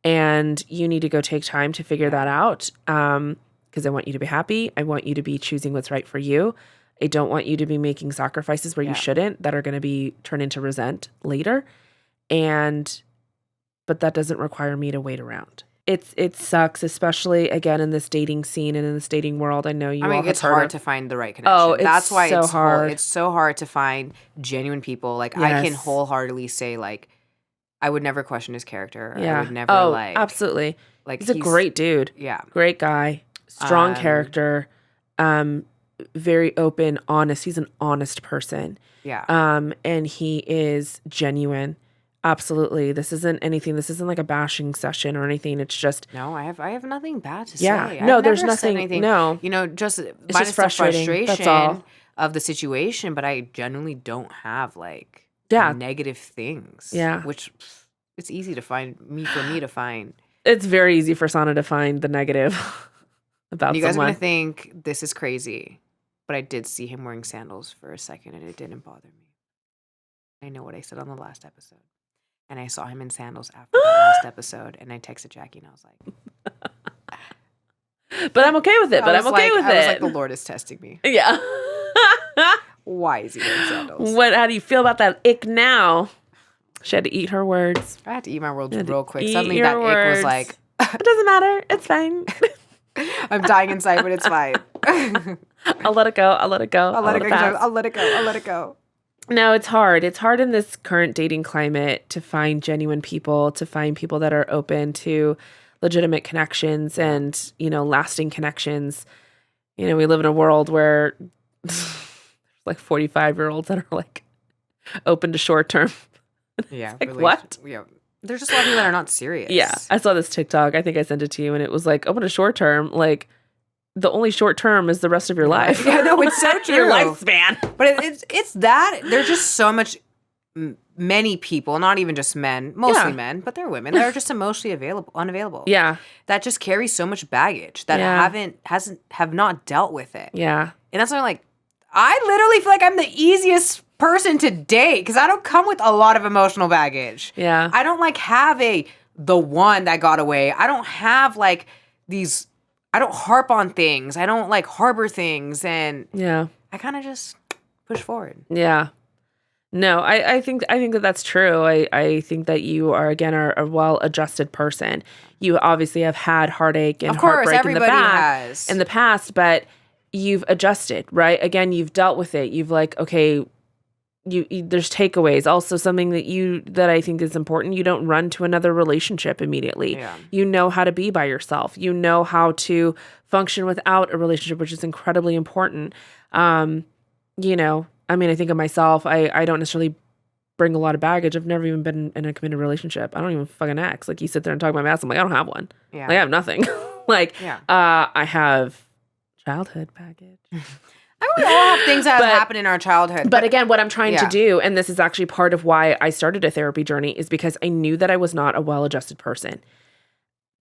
and you need to go take time to figure that out. Because I want you to be happy. I want you to be choosing what's right for you. I don't want you to be making sacrifices where you shouldn't, that are going to be turned into resent later. But that doesn't require me to wait around. It sucks, especially again in this dating scene and in this dating world. I know you. I mean, it's hard to find the right connection. Oh, that's why it's so hard. It's so hard to find genuine people. Like, I can wholeheartedly say, like, I would never question his character. Yeah. I would never absolutely. Like, he's a great dude. Yeah. Great guy. Strong character. very open, honest. He's an honest person. Yeah. And he is genuine. Absolutely. This isn't anything. This isn't like a bashing session or anything. It's just No, I have nothing bad to yeah. say. No, I've there's never said nothing. anything, No, just it's just frustrating. That's frustration all. of the situation, but I genuinely don't have like Yeah. negative things. Yeah. Which it's easy to find for me to find. It's very easy for Sana to find the negative about And you guys are someone. gonna think this is crazy, but I did see him wearing sandals for a second, and it didn't bother me. I know what I said on the last episode. And I saw him in sandals after that last episode, and I texted Jackie, and I was like, but I'm okay with it. But I'm okay with it. I was like, the Lord is testing me. Yeah. Why is he wearing sandals? How do you feel about that ick now? She had to eat her words. I had to eat my words real quick. Eat Suddenly your that ick was words. like, It doesn't matter. It's fine. I'm dying inside, but it's fine. I'll let it go. I'll let it go. I'll let it go. I'll let it go. I'll let it go. No, it's hard. It's hard in this current dating climate to find genuine people, to find people that are open to legitimate connections and, lasting connections. We live in a world where like 45-year-olds that are like open to short term. Yeah. Like what? Yeah. There's just a lot of people that are not serious. Yeah. I saw this TikTok. I think I sent it to you, and it was like open to short term. Like the only short term is the rest of your life. Yeah, no, it's so true. Your lifespan. But it's that there's just so much. Many people, not even just men, mostly men, but they're women. They're just emotionally unavailable. Yeah. That just carry so much baggage that have not dealt with it. Yeah. And that's why I'm like, I literally feel like I'm the easiest person to date because I don't come with a lot of emotional baggage. Yeah. I don't like have the one that got away. I don't have like these. I don't harp on things. I don't like harbor things, and Yeah. I kind of just push forward. Yeah. No, I think that that's true. I think that you are a well-adjusted person. You obviously have had heartache and heartbreak in the past, but you've adjusted, right? Again, you've dealt with it. You've like, okay, there's takeaways. Also, something that I think is important. You don't run to another relationship immediately. Yeah. You know how to be by yourself. You know how to function without a relationship, which is incredibly important. I think of myself, I don't necessarily bring a lot of baggage. I've never even been in a committed relationship. I don't even fucking ex. Like, you sit there and talk about my ass. I'm like, I don't have one. Yeah. Like, I have nothing. I have childhood baggage. I mean, we all have things that happen in our childhood. But again, what I'm trying to do, and this is actually part of why I started a therapy journey, is because I knew that I was not a well-adjusted person.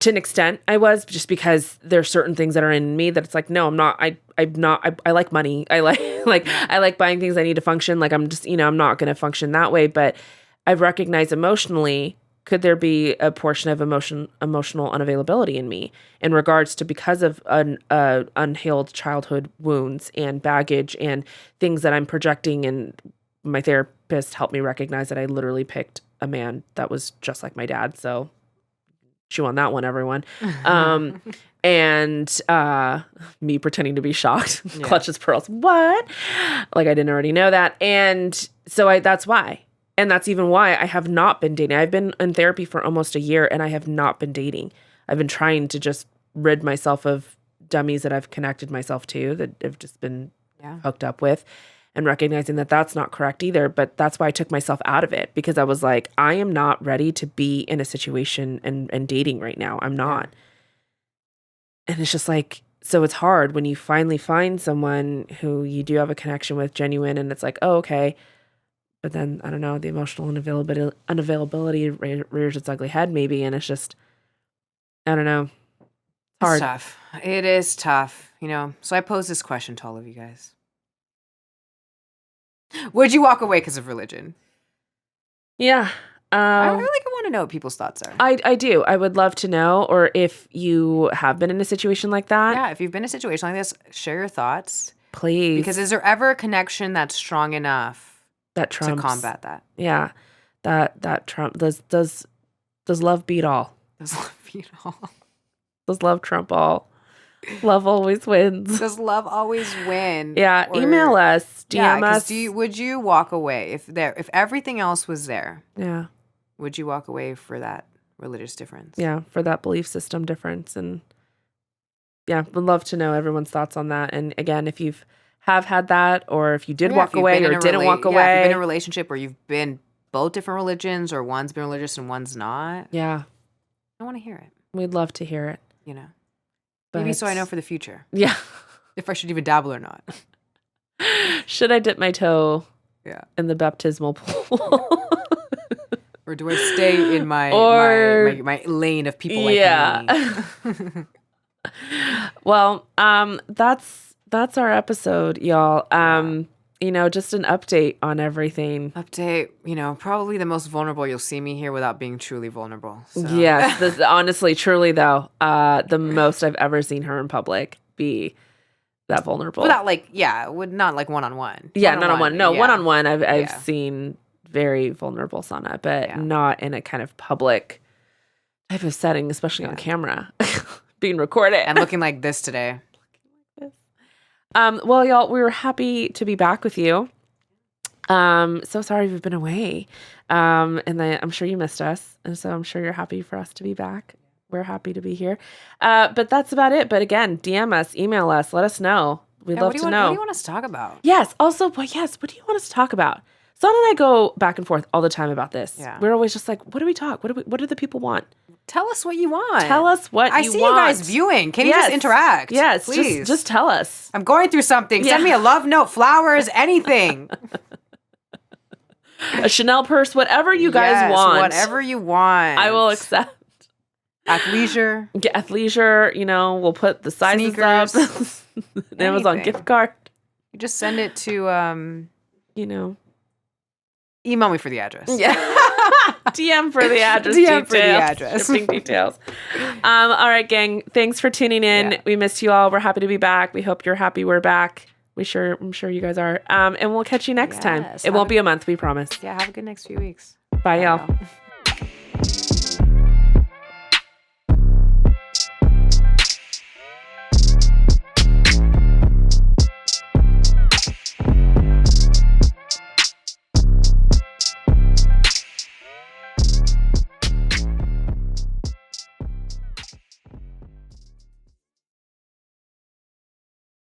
To an extent, I was, just because there's certain things that are in me that it's like, no, I'm not. I'm not. I like money. I like buying things I need to function. Like, I'm just, I'm not going to function that way. But I've recognized emotionally, could there be a portion of emotional unavailability in me in regards to, because of unhealed childhood wounds and baggage and things that I'm projecting. And my therapist helped me recognize that I literally picked a man that was just like my dad. So chew on that one, everyone. And me pretending to be shocked, clutches pearls. What? Like, I didn't already know that. And so that's why. And that's even why I have not been dating. I've been in therapy for almost a year, and I have not been dating. I've been trying to just rid myself of dummies that I've connected myself to, that have just been hooked up with, and recognizing that that's not correct either. But that's why I took myself out of it, because I was like, I am not ready to be in a situation and dating right now. I'm not. And it's just like, so it's hard when you finally find someone who you do have a connection with, genuine, and it's like, oh, okay. But then, I don't know, the emotional unavailability rears its ugly head maybe, and it's just, I don't know. Hard. It's tough. It is tough, So I pose this question to all of you guys. Would you walk away because of religion? Yeah. I really want to know what people's thoughts are. I do. I would love to know, or if you have been in a situation like that. Yeah, if you've been in a situation like this, share your thoughts. Please. Because is there ever a connection that's strong enough that trumps, to combat that? Yeah. That trump does love beat all? Does love beat all? Does love trump all? Love always wins. Does love always win? Yeah. Email us. DM us. Would you walk away if everything else was there? Yeah. Would you walk away for that religious difference? Yeah, for that belief system difference. And yeah, would love to know everyone's thoughts on that. And again, if you've have had that, or if you did walk if you've away been in or a didn't walk if you've away. been in a relationship where you've been both different religions, or one's been religious and one's not. Yeah. I want to hear it. We'd love to hear it. You know, maybe But so I know for the future yeah. if I should even dabble or not. Should I dip my toe Yeah. in the baptismal pool? Or do I stay in my my lane of people like me? Well, that's our episode, y'all. Just an update on everything. Update, probably the most vulnerable you'll see me here without being truly vulnerable. So. Yes, honestly, truly though, the most I've ever seen her in public be that vulnerable. Without not like one-on-one. Yeah, not on one. No, one-on-one I've Yeah. seen very vulnerable Sana, but Yeah. not in a kind of public type of setting, especially on camera, being recorded. And looking like this today. Well, y'all, we were happy to be back with you. So sorry we've been away. I'm sure you missed us. And so I'm sure you're happy for us to be back. We're happy to be here. But that's about it. But again, DM us, email us, let us know. We'd love to know. What do you want us to talk about? Yes. Also, what do you want us to talk about? Son and I go back and forth all the time about this. Yeah. We're always just like, what do we talk? What do the people want? Tell us what you want. Tell us what you want. I see you guys viewing. Can you just interact? Yes, please. Just tell us. I'm going through something. Yeah. Send me a love note, flowers, anything. A Chanel purse, whatever you guys want. Whatever you want. I will accept. Athleisure. Athleisure, we'll put the sizes Sneakers. up. An Amazon gift card. You just send it to, email me for the address. Yeah. DM for the address. DM for the address. Shipping details. All right, gang. Thanks for tuning in. Yeah. We missed you all. We're happy to be back. We hope you're happy we're back. I'm sure you guys are. And we'll catch you next time. It won't be a month, we promise. Yeah, have a good next few weeks. Bye, y'all.